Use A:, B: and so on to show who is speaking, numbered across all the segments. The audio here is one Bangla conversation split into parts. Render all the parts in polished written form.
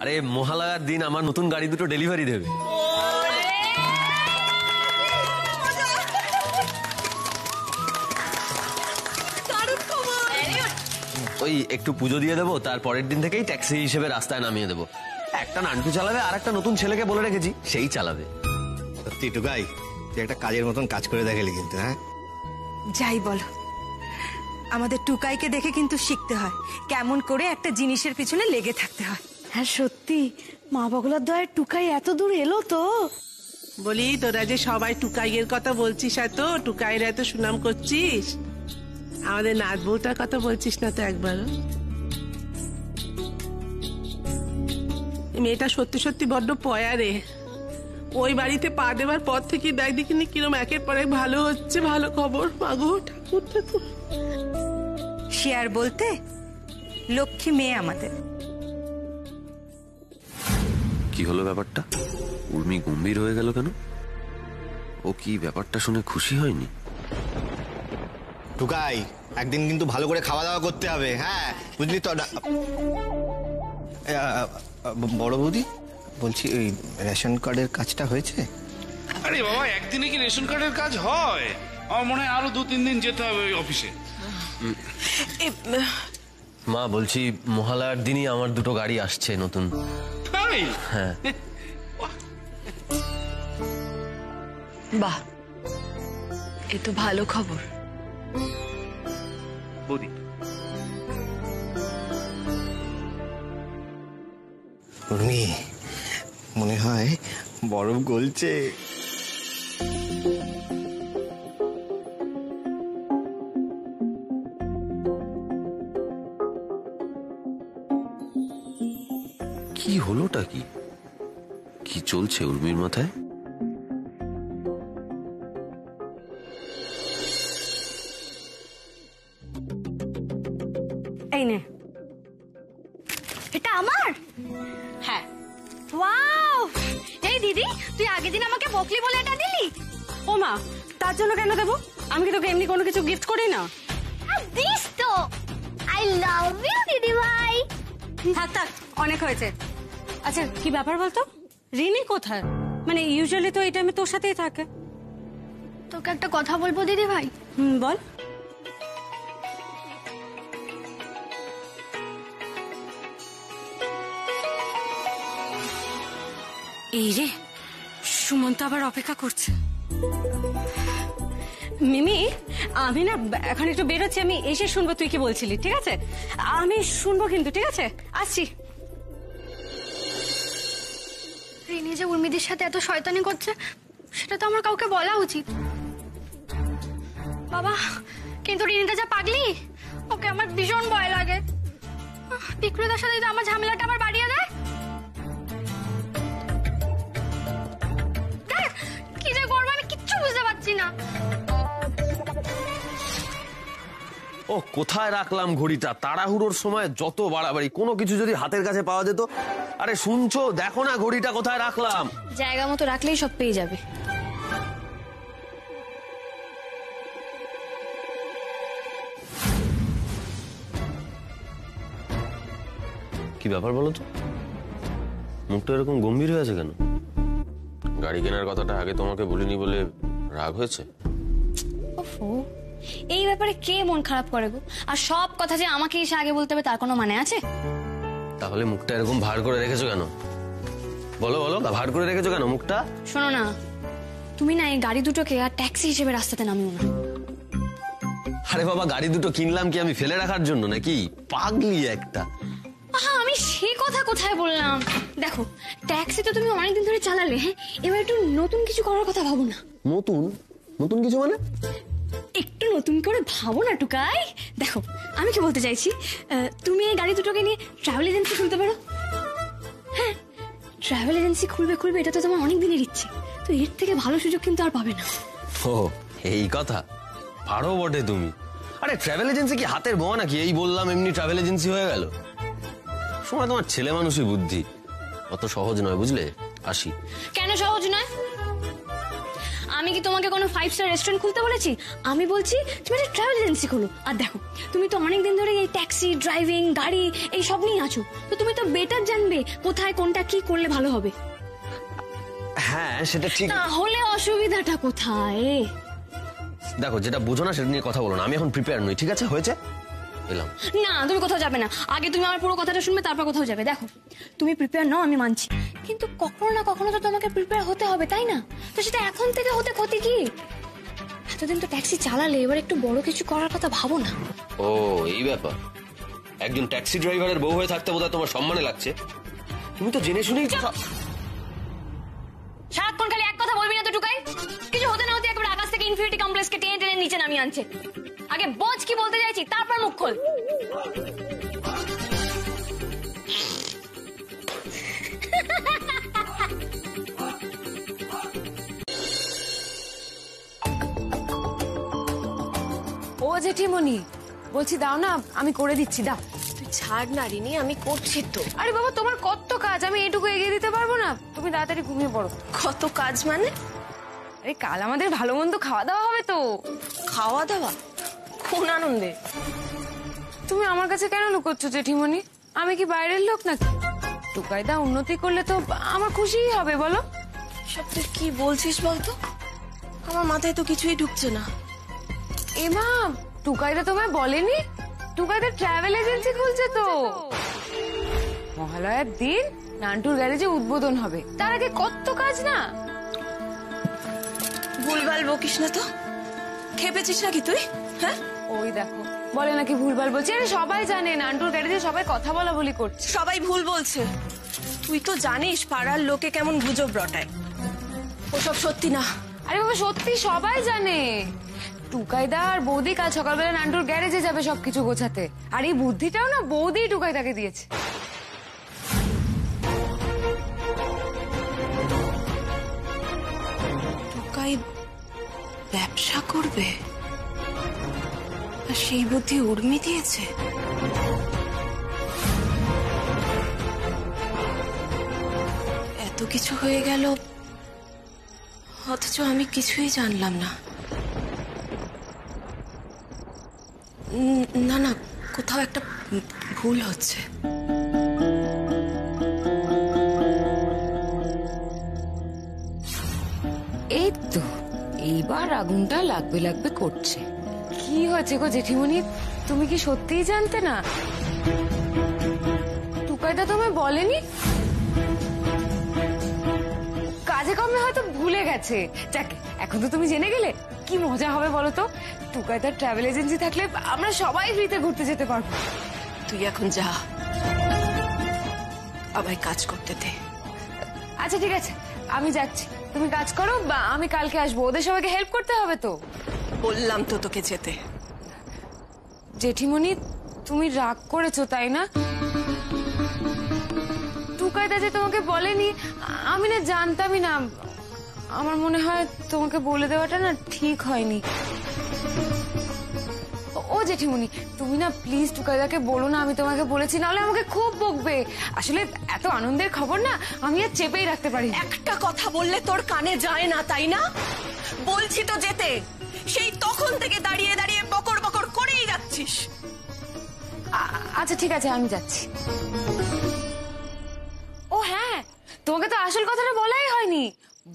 A: আরে মহালয়ার দিন আমার নতুন গাড়ি দুটো ডেলিভারি দেবে। ওই একটু পুজো দিয়ে দেবো, তার পরের দিন থেকেই ট্যাক্সি হিসেবে রাস্তায় নামিয়ে দেবো। একটা নান্টু চালাবে আর একটা নতুন ছেলেকে বলে রেখেছি, সেই চালাবে।
B: সত্যি টুকাই, তুই একটা কাজের মতন কাজ করে দেখালি কিন্তু। হ্যাঁ
C: যাই বলো, আমাদের টুকাইকে দেখে কিন্তু শিখতে হয় কেমন করে একটা জিনিসের পিছনে লেগে থাকতে হয়।
D: হ্যাঁ সত্যি, মা বগলার দয়ায় টুকাই এত দূর এলো তো।
E: বলি, তোরা যে সবাই টুকাইয়ের কথা বলছিস, এত টুকাইয়ের এত সুনাম করছিস, আমাদের নাত বউটার কথা বলছিস না তো একবারও? মেয়েটা সত্যি সত্যি বড্ড পয়া রে। ওই বাড়িতে পা দেওয়ার পর থেকে দেখ দেখিনি কিরম একের পর এক ভালো হচ্ছে, ভালো খবর। মাগো ঠাকুর ঠাকুর,
C: সে আর বলতে, লক্ষ্মী মেয়ে আমাদের।
A: কি হলো ব্যাপারটা? উর্মি গম্ভীর হয়ে গেল কেন? ও কি ব্যাপারটা শুনে খুশি হয়নি?
B: টুকাই, একদিন কিন্তু ভালো করে খাওয়া দাওয়া করতে হবে। হ্যাঁ বুঝলি তো। বড় বৌদি বলছি, ওই রেশন কার্ডের কাজটা হয়েছে?
F: আরে বাবা, একদিনে কি রেশন কার্ডের কাজ হয়? আমার মনে হয় আরো 2-3 দিন যেতে হবে ওই অফিসে।
A: মা বলছি, মহালয়ার দিনই আমার দুটো গাড়ি আসছে নতুন। হ্যাঁ।
D: বাহ, এ তো ভালো খবর।
F: বৌদি,
B: উর্মি, মনে হয় বরফ গলছে।
A: কি হলোটা কি? কি চলছে উর্মির মাথায়?
D: এই নে,
G: এটা আমার?
D: হ্যাঁ।
G: ওয়াও! এই দিদি, তুই আগের দিন আমাকে বকলি বলে এটা দিলি?
D: ও মা, তার জন্য কেন দেবো? আমি কি তোকে এমনি কোনো কিছু গিফট করি না?
G: দিস তো। আই লাভ ইউ দিদি ভাই।
D: থাক থাক, অনেক হয়েছে। আচ্ছা, কি ব্যাপার বলতো? রিনি কোথায়? মানে ইউজুয়ালি তো এই টাইমে তোর সাথেই থাকে।
G: তোকে একটা কথা বলবো দিদি ভাই।
D: বল। এই রে, সুমন্ত আবার অপেক্ষা করছে। মিমি, আমি না এখন একটু বেরোচ্ছি, আমি এসে শুনবো তুই কি বলছিলি, ঠিক আছে? আমি শুনবো কিন্তু, ঠিক আছে? আসছি।
G: রিনি যে উর্মিদের সাথে এত শয়তানি করছে, সেটা তো আমার কাউকে বলা উচিত। বাবা, কিন্তু রিনিটা যা পাগলি, ওকে আমার ভীষণ ভয় লাগে। বিক্রেতার সাথে যদি আমার ঝামেলাটা আবার বাড়িয়ে দেয়, দেখ কি যে করবো আমি কিচ্ছু বুঝতে পারছি না।
A: ও কোথায় রাখলাম ঘড়িটা? তাড়াহুড়োর সময় যত বাড়াবাড়ি। কোনো কিছু যদি হাতের কাছে পাওয়া যেত। আরে শুনছো, দেখো না ঘড়িটা কোথায় রাখলাম।
G: জায়গা মতো রাখলেই সব পেয়ে যাবে।
A: কি ব্যাপার বলো তো? মুখটা এরকম গম্ভীর হয়ে আছে কেন? গাড়ি কেনার কথাটা আগে তোমাকে বলিনি বলে রাগ হয়েছে?
G: ওফো, এই ব্যাপারে কে মন খারাপ করে গো? আর সব কথা যে আমাকে এসে আগে বলতে হবে তার কোনো মানে আছে?
A: তাহলে মুখটা এরকম ভার করে রেখেছো কেন? বলো বলো, ভার করে রেখেছো কেন মুখটা?
G: শোনো না, তুমি না এই গাড়ি দুটোকে আর ট্যাক্সি হিসেবে রাস্তাতে নামিও না।
A: আরে বাবা, গাড়ি দুটো কিনলাম কি আমি ফেলে রাখার জন্য নাকি? পাগলি একটা।
G: আমি সে কথা কোথায় বললাম? দেখো, ট্যাক্সি তো তুমি অনেকদিন ধরে চালালে, হ্যাঁ, এবার একটু নতুন কিছু করার কথা ভাবো না।
A: নতুন? নতুন কিছু মানে?
G: একটু নতুন করে ভাবো না টুকাই। দেখো, আমি কি বলতে চাইছি, তুমি এই গাড়ি দুটোকে নিয়ে ট্রাভেল এজেন্সি খুলতে পারো। হ্যাঁ, ট্রাভেল এজেন্সি খুলবে, এটা তো তোমার অনেক দিনের ইচ্ছে। তো এর থেকে ভালো সুযোগ কিন্তু আর পাবে না।
A: ও এই কথা, পারো বটে তুমি। আরে ট্রাভেল এজেন্সি কি হাতের বোয়া নাকি? এই বললাম এমনি ট্রাভেল এজেন্সি হয়ে গেল। সময় তোমার ছেলে মানুষই বুদ্ধি, অত সহজ নয় বুঝলে। আসি।
G: কেন সহজ নয়? আমি কি তোমাকে কোনো 5 স্টার রেস্টুরেন্ট খুলতে বলেছি? আমি বলছি তুমি একটা ট্রাভেল এজেন্সি খোলো। আর দেখো, তুমি তো অনেকদিন ধরে এই ট্যাক্সি ড্রাইভিং গাড়ি এই সব নিয়ে আছো, তো তুমি তো বেটার জানবে কোথায় কোনটা কি করলে ভালো হবে।
A: হ্যাঁ সেটা ঠিক।
G: তাহলে অসুবিধাটা কোথায়?
A: দেখো, যেটা বুঝো না সেটা নিয়ে কথা বলো না, আমি এখন প্রিপেয়ার নই। ঠিক আছে, হয়েছে, এলাম।
G: না, তুমি কোথাও যাবে না, আগে তুমি আমার পুরো কথাটা শুনবে, তারপর কোথাও যাবে। দেখো, তুমি প্রিপেয়ার নাও, আমি মানছি, কিন্তু কখনো না কখনো তো তোমাকে প্রিপেয়ার হতে হবে, তাই না? তো সেটা এখন থেকে হতে ক্ষতি কি? এতদিন তো ট্যাক্সি চালালে, এবার একটু বড় কিছু করার কথা ভাবো না।
A: ও এই ব্যাপার, একজন ট্যাক্সি ড্রাইভারের বউ হয়ে থাকতে বোধহয় তোমার সম্মানে লাগছে। তুমি তো জেনে শুনেই
G: সারাক্ষণ খালি এক কথা বলবি না তো টুকাই। কিছু হতে না হতে একবার আকাশ থেকে ইনফিনিটি কমপ্লেক্সকে টেনে টেনে নিচে নামিয়ে আনছে। আগে বোঝ কি বলতে চাইছি, তারপর মুখ খোল।
C: ও জেঠিমণি, বলছি দাও না, আমি করে দিচ্ছি, দাও।
H: তুই ছাড় না রিনি, আমি করছি তো।
C: আরে বাবা, তোমার কত কাজ, আমি এটুকু এগিয়ে দিতে পারবো না? তুমি তাড়াতাড়ি ঘুমিয়ে পড়ো।
H: কত কাজ মানে?
C: আরে কাল আমাদের ভালো মন্দ খাওয়া দাওয়া হবে তো।
H: খাওয়া দাওয়া? কোন আনন্দে?
C: তুমি আমার কাছে কেন লুকোচ্ছ জেঠিমণি? আমি কি বাইরের লোক নাকি? টুকাইদা উন্নতি করলে তো আমার খুশিই হবে, বলো।
H: সব তুই কি বলছিস বলতো? আমার মাথায় তো কিছুই ঢুকছে না।
C: এমা, টুকাইদা তোমায় বলেনি? টুকাইদা ট্রাভেল এজেন্সি খুলছে তো। মহালয়ার দিন নান্টুর গ্যারেজে উদ্বোধন হবে, তার আগে কত কাজ না।
H: ভুলভাল বকিস না তো, খেপেছিস নাকি তুই? হ্যাঁ,
C: ওই দেখো, বলে নাকি ভুলভাল বলছি। আরে সবাই জানে নান্টুর গ্যারেজে সবাই কথা বলা বলি করছে।
H: সবাই ভুল বলছে। তুই তো জানিস পাড়ার লোকে কেমন গুজব রটায়, ওসব সত্যি না।
C: আরে বাবা, সত্যি সবাই জানে। টুকাইদা আর বৌদি কাল সকালবেলা নান্টুর গ্যারেজে যাবে সবকিছু গোছাতে, আর এই বুদ্ধিটাও না বৌদি টুকাইদাকে দিয়েছে।
H: টুকাই ব্যবসা করবে আর সেই বুদ্ধি উর্মি দিয়েছে? এত কিছু হয়ে গেল, অথচ আমি কিছুই জানলাম না। না না, কোথাও একটা ভুল হচ্ছে।
C: এই তো এইবার আগুনটা লাগবে লাগবে করছে। কি হয়েছে গো জেঠিমণি, তুমি কি সত্যিই জানতে না? টুকাইদা তোমায় বলেনি? কাজে কমে হয়তো ভুলে গেছে। যাক, এখন তো তুমি জেনে গেলে, কি মজা হবে বলো তো। টুকাইদার ট্রাভেল এজেন্সি থাকলে আমরা সবাই ফ্রিতে ঘুরতে যেতে পারবো।
H: তুই এখন যা, আমায় কাজ করতে দে।
C: আচ্ছা ঠিক আছে, আমি যাচ্ছি, তুমি কাজ করো, বা আমি কালকে আসবো। ওদের সবাইকে হেল্প করতে হবে তো।
H: বললাম তো তোকে যেতে।
C: জেঠিমণি, তুমি রাগ করেছো তাই না? টুকাইদা যে তোমাকে বলেনি, আমি না জানতামই না। আমার মনে হয় তোমাকে বলে দেওয়াটা না ঠিক হয়নি। ও জেঠিমণি, তুমি না প্লিজ টুকাইদাকে বলো না আমি তোমাকে বলেছি, নাহলে আমাকে খুব বকবে। আসলে এত আনন্দের খবর না আমি আর চেপেই রাখতে পারি।
H: একটা কথা বললে তোর কানে যায় না, তাই না? বলছি তো যেতে, সেই তখন থেকে দাঁড়িয়ে দাঁড়িয়ে বকর বকর করেই যাচ্ছিস।
C: আচ্ছা ঠিক আছে, আমি যাচ্ছি। ও হ্যাঁ, তোমাকে তো আসল কথাটা বলাই হয়নি।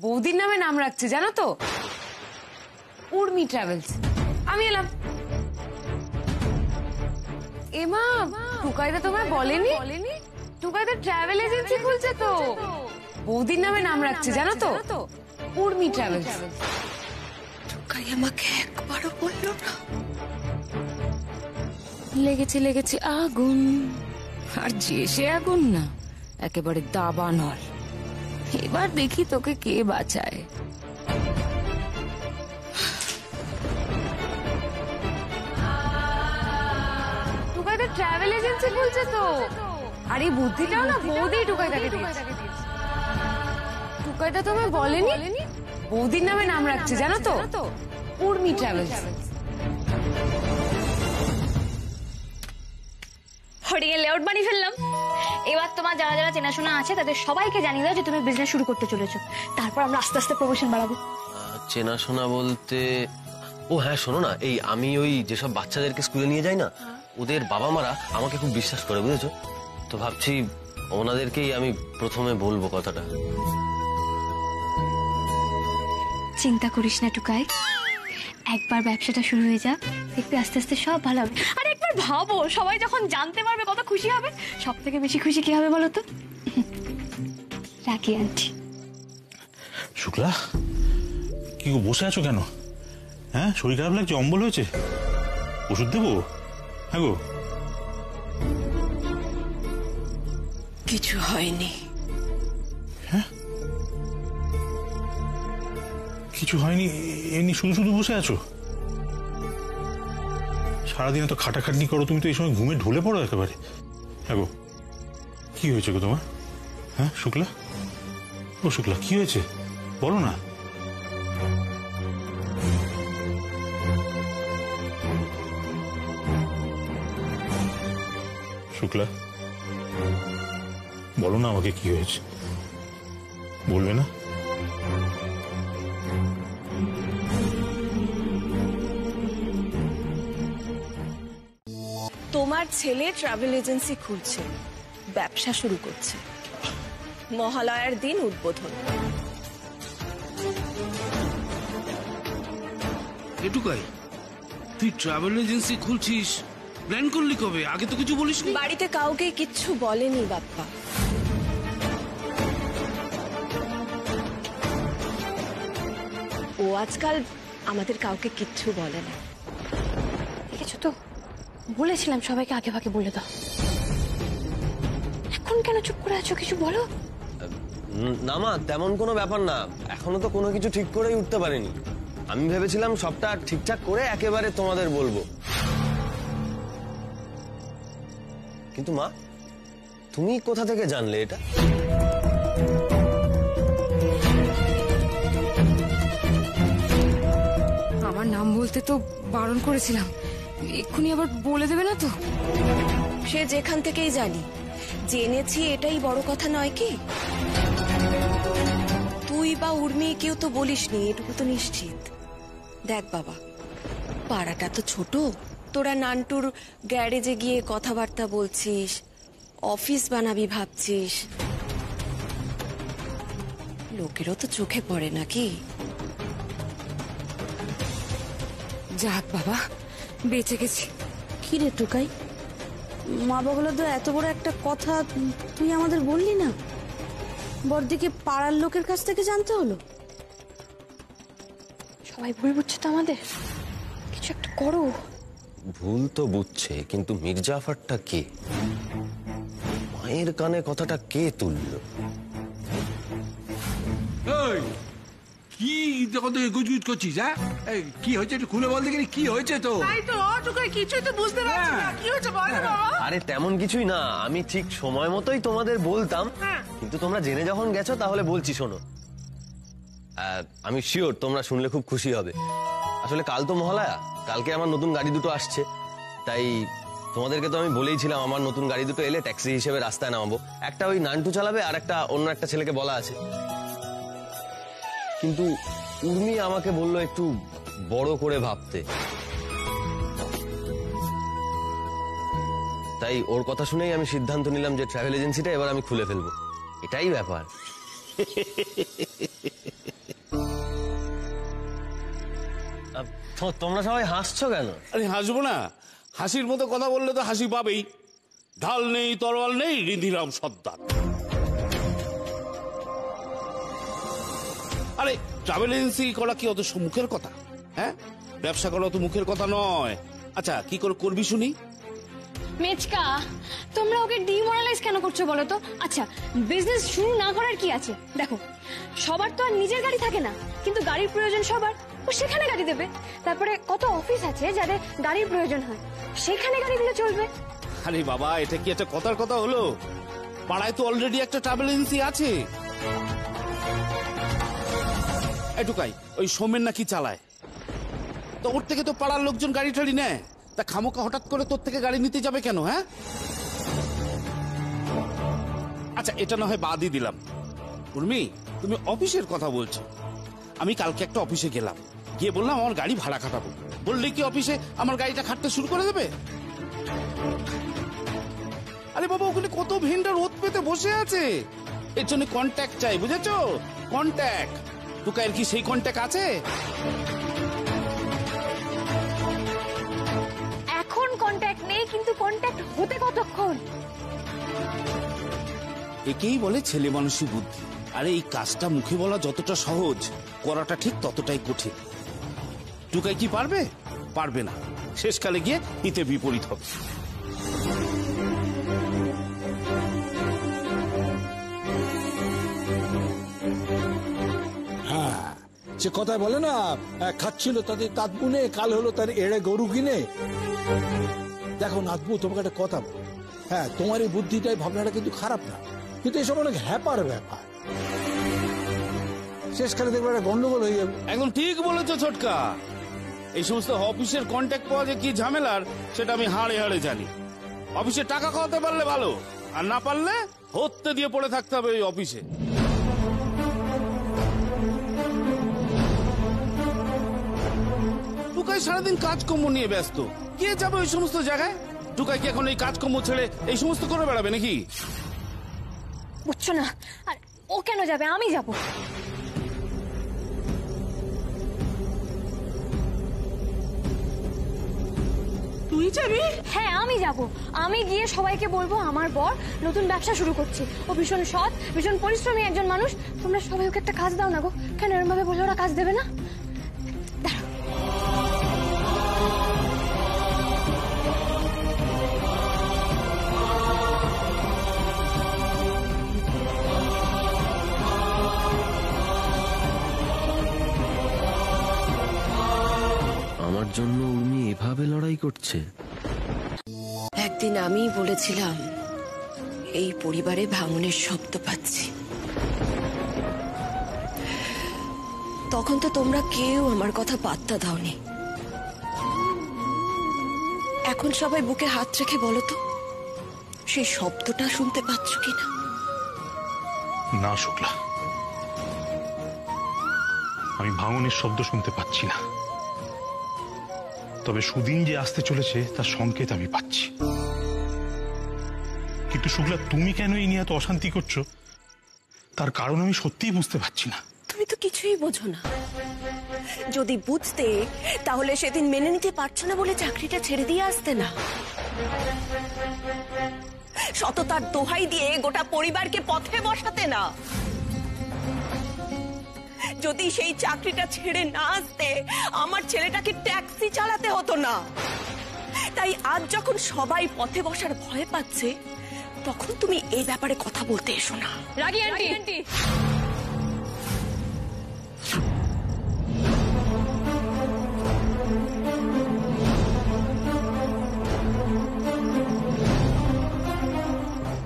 C: বৌদির নামে নাম রাখছে জানো তো, উর্মি ট্রাভেলস। আমি এলাম। এমা, টুকাইদা তোমায় বলেনি? টুকাইদা ট্রাভেল এজেন্সি খুলছে তো, বৌদির নামে নাম রাখছে জানো তো, উর্মি ট্রাভেলস।
H: টুকাই আমাকে একবারও বললো না?
C: লেগেছে লেগেছে আগুন, আর যে সে আগুন না, একেবারে দাবানল। এবার দেখি তোকে কে বাঁচায়। টুকাইদা ট্রাভেল এজেন্সি খুলছে তো, আর এই বুদ্ধিটাও না বৌদি টুকাইদাকে দিয়েছে। টুকাইদা তোমায় বলেনি? বৌদির নামে নাম রাখছে জানো তো, উর্মি ট্রাভেলস।
G: হোর্ডিং এর লেআউট বানিয়ে ফেললাম। এবার তোমার যারা যারা চেনাশোনা আছে তাদের সবাইকে জানিয়ে দাও যে তুমি বিজনেস শুরু করতে চলেছো। তারপর আমরা আস্তে আস্তে প্রমোশন বাড়াবো।
A: চেনাশোনা বলতে, ও হ্যাঁ শোনো না, এই আমি ওই যেসব বাচ্চাদেরকে স্কুলে নিয়ে যাই না, ওদের বাবা মারা আমাকে খুব বিশ্বাস করে, বুঝেছো? তো ভাবছি ওনাদেরকেই আমি প্রথমে বলবো কথাটা।
G: চিন্তা করিস না টুকাই, একবার ব্যবসাটা শুরু হয়ে যাক, দেখবি আস্তে আস্তে সব ভালো হবে। আর একবার ভাবো, সবাই যখন জানতে পারবে কত খুশি হবে। সব থেকে বেশি খুশি কি হবে বলো তো? রাখি আন্টি।
I: শুক্লা, কি গো বসে আছো কেন? হ্যাঁ, শরীর খারাপ লাগছে, অম্বল হয়েছে, ওষুধ দেবো? হ্যাঁ গো।
H: কিছু হয়নি।
I: হ্যাঁ, কিছু হয়নি? এমনি শুধু শুধু বসে আছো? সারাদিন এত খাটাখাটনি করো, তুমি তো এই সময় ঘুমে ঢলে পড়ো একেবারে। হ্যাঁ গো, কি হয়েছে গো তোমার? হ্যাঁ শুক্লা, ও শুক্লা, কি হয়েছে বলো না। শুক্লা, বলো না আমাকে কি হয়েছে, বলবে না?
H: তোমার ছেলে ট্রাভেল এজেন্সি খুলছে, ব্যবসা শুরু করছে, মহালয়ার দিন উদ্বোধন।
F: এটুকাই, তুই ট্রাভেল এজেন্সি খুলছিস, প্ল্যান করলি কবে? আগে তো কিছু বলিসনি।
H: বাড়িতে কাউকে কিচ্ছু বলেনি বাপ্পা। ও আজকাল আমাদের কাউকে কিচ্ছু বলে না।
G: দেখেছো তো, বলেছিলাম সবাইকে আগে ভাগে বলে দাও। এখন কেন চুপ করে আছো, কিছু বলো।
A: না মা, তেমন কোনো ব্যাপার না, এখনো তো কোনো কিছু ঠিক করেই উঠতে পারিনি। আমি ভেবেছিলাম সবটা ঠিকঠাক করে একেবারে তোমাদের বলবো। কিন্তু মা, তুমি কোথা থেকে জানলে এটা?
C: আমার নাম বলতে তো বারণ করেছিলাম, এক্ষুনি আবার বলে দেবে না তো?
H: সে যেখান থেকেই জানি, জেনেছি এটাই বড় কথা নয় কি? তুই বা উর্মি কেউ তো বলিসনি, এটুকু তো নিশ্চিত। দেখ বাবা, পাড়াটা তো ছোট, তোরা নান্টুর গ্যারেজে গিয়ে কথাবার্তা বলছিস, অফিস বানাবি ভাবছিস, লোকেরও তো চোখে পড়ে নাকি?
C: যাক বাবা, বেঁচে গেছি।
J: কি রে টুকাই, মা বাবা তো এত বড় একটা কথা তুই আমাদের বললি না? বড়দিকে পাড়ার লোকের কাছ থেকে জানতে হলো।
G: সবাই ভুল বুঝছো তো আমাদের, কিছু একটা করো।
A: ভুল তো বুঝছে, কিন্তু মির্জাফরটা কে? মায়ের কানে কথাটা কে তুললো?
K: কি গুজগুজ করছিস? হ্যাঁ, কি হয়েছে একটু খুলে বল দেখি, কি হয়েছে? তো
E: কিছুই তো বুঝতে পারছি না, কি হয়েছে বল না বাবা।
A: আরে তেমন কিছুই না, আমি ঠিক সময় মতোই তোমাদের বলতাম, কিন্তু তোমরা জেনে যখন গেছো তাহলে বলছি শোনো। আমি শিওর তোমরা শুনলে খুব খুশি হবে। আসলে কাল তো মহালয়া, কালকে আমার নতুন গাড়ি দুটো আসছে, তাই তোমাদেরকে তো আমি বলেইছিলাম আমার নতুন গাড়ি দুটো এলে ট্যাক্সি হিসেবে রাস্তায় নামাবো। একটা ওই নান্টু চালাবে, আর একটা অন্য একটা ছেলেকে বলা আছে। কিন্তু উর্মি আমাকে বললো একটু বড় করে ভাবতে, তাই ওর কথা শুনেই আমি সিদ্ধান্ত নিলাম যে ট্রাভেল এজেন্সিটা এবার আমি খুলে ফেলবো। এটাই ব্যাপার। তোমরা সবাই হাসছো কেন?
F: আরে হাসবো না, হাসির মতো কথা বললে তো হাসি পাবেই। ঢাল নেই, তরোয়াল নেই, রিধিরাম সর্দার। আরে ট্রাভেল এজেন্সি করা কি অত মুখের কথা? হ্যাঁ, ব্যবসা করা তো মুখের কথা নয়। আচ্ছা, কি করে করবি শুনি?
G: মেচকা, তোমরা ওকে ডিমোরালাইজ কেন করছো বলো তো? আচ্ছা, বিজনেস শুরু না করার কি আছে? দেখো, সবার তো আর নিজের গাড়ি থাকে না, কিন্তু গাড়ির প্রয়োজন সবার, ও সেখানে গাড়ি দেবে। তারপরে কত অফিস আছে যাদের গাড়ির প্রয়োজন হয়, সেখানে গাড়িগুলো চলবে।
F: আরে বাবা, এটা কি একটা কথার কথা হলো? পাড়ায় তো অলরেডি একটা ট্রাভেল এজেন্সি আছে। এটুকাই, ওই সোমেন নাকি চালায়, তো ওর থেকে তো পাড়ার লোকজন গাড়ি টাড়ি নেয়। তা খামোকা হঠাৎ করে তোর থেকে গাড়ি নিতে যাবে কেন? হ্যাঁ, আচ্ছা এটা না হয় বাদই দিলাম। উর্মি, তুমি অফিসের কথা বলছো, আমি কালকে একটা অফিসে গেলাম, গিয়ে বললাম আমার গাড়ি ভাড়া খাটাবো। বললে কি অফিসে আমার গাড়িটা খাটতে শুরু করে দেবে? আরে বাবা, ওখানে কত ভেন্ডার ওত পেতে বসে আছে, এর জন্য কন্ট্যাক্ট চাই, বুঝেছো? কন্ট্যাক্ট। টুকাইয়ের কি সেই কন্ট্যাক্ট আছে?
G: এখন কন্ট্যাক্ট নেই, কিন্তু কন্ট্যাক্ট হতে কতক্ষণ?
F: একেই বলে ছেলে মানুষই বুদ্ধি। আরে এই কাজটা মুখে বলা যতটা সহজ, করাটা ঠিক ততটাই কঠিন। টুকাই কি পারবে? পারবে না। শেষকালে গিয়ে হিতে বিপরীত হবে।
K: হ্যাঁ, সে কথায় বলে না, খাচ্ছিল তাদের তাঁত বুনে, কাল হলো তার এড়ে গরু কিনে। দেখো নাতবু, তোমাকে একটা কথা বল, হ্যাঁ তোমার এই বুদ্ধিটাই ভাবনাটা কিন্তু খারাপ না, কিন্তু এসব অনেক হ্যাপার ব্যাপার, শেষকালে দেখবে একটা গন্ডগোল হয়ে যাবে।
F: একদম ঠিক বলেছো ছোটকা। এই সমস্ত অফিসের কন্ট্যাক্ট পাওয়া যে কি ঝামেলার, সেটা আমি হাড়ে হাড়ে জানি। অফিসে টাকা খাওয়াতে পারলে ভালো, আর না পারলে হত্যে দিয়ে পড়ে থাকতে হবে ওই অফিসে। টুকাই সারাদিন কাজকর্ম নিয়ে ব্যস্ত, কে যাবে ওই সমস্ত জায়গায়? টুকাই কি এখন এই কাজকর্ম ছেড়ে এই সমস্ত করে বেড়াবে নাকি?
G: বুঝছো না? আর ও কেন যাবে? আমি যাব।
E: তুই যাবি?
G: হ্যাঁ, আমি যাব। আমি গিয়ে সবাইকে বলবো আমার বর নতুন ব্যবসা শুরু করছে, ও ভীষণ সৎ, ভীষণ পরিশ্রমী একজন মানুষ। তোমরা সবাই ওকে একটা কাজ দাও না গো। কেন এরকম ভাবে বলে ওরা কাজ দেবে না?
A: আমার জন্য উর্মি এভাবে লড়াই করছে।
H: একদিন আমি বলেছিলাম এই পরিবারে ভাঙনের শব্দ পাচ্ছি, তখন তো তোমরা কেউ আমার কথা পাত্তা দাওনি। এখন সবাই বুকে হাত রেখে বলো তো, সেই শব্দটা শুনতে পাচ্ছ কিনা?
I: না শুক্লা, আমি ভাঙনের শব্দ শুনতে পাচ্ছি না, তবে সুদিন যে আসতে চলেছে তার সংকেত আমি পাচ্ছি। কিন্তু শুক্লা, তুমি কেন এই নিয়ে এত অশান্তি করছো, তার কারণ আমি সত্যিই বুঝতে পারছি না।
H: তুমি তো কিছুই বোঝো না। যদি বুঝতে, তাহলে সেদিন মেনে নিতে পারছো না বলে চাকরিটা ছেড়ে দিয়ে আসতে না। সততার দোহাই দিয়ে গোটা পরিবারকে পথে বসাতে না। যদি সেই চাকরিটা ছেড়ে না আসতে, আমার ছেলেটাকে ট্যাক্সি চালাতে হতো না। তাই আজ যখন সবাই পথে বসার ভয় পাচ্ছে, তখন তুমি এই ব্যাপারে কথা বলতে এসো না।
G: রাগি aunty,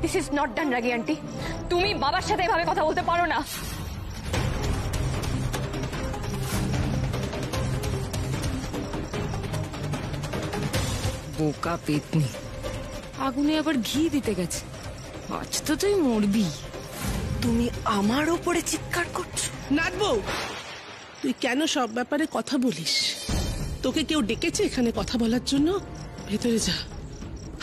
G: this is not done. Ragi aunty, তুমি বাবার সাথে এভাবে কথা বলতে পারো না।
C: বোকা পেতনি, আগুনে আবার ঘি দিতে গেছে। আজ তো তুই মরবি।
H: তুমি আমার উপরে চিৎকার করছো?
E: নাটবো, তুই কেন সব ব্যাপারে কথা বলিস? তোকে কেউ ডেকেছে এখানে কথা বলার জন্য? ভেতরে যা,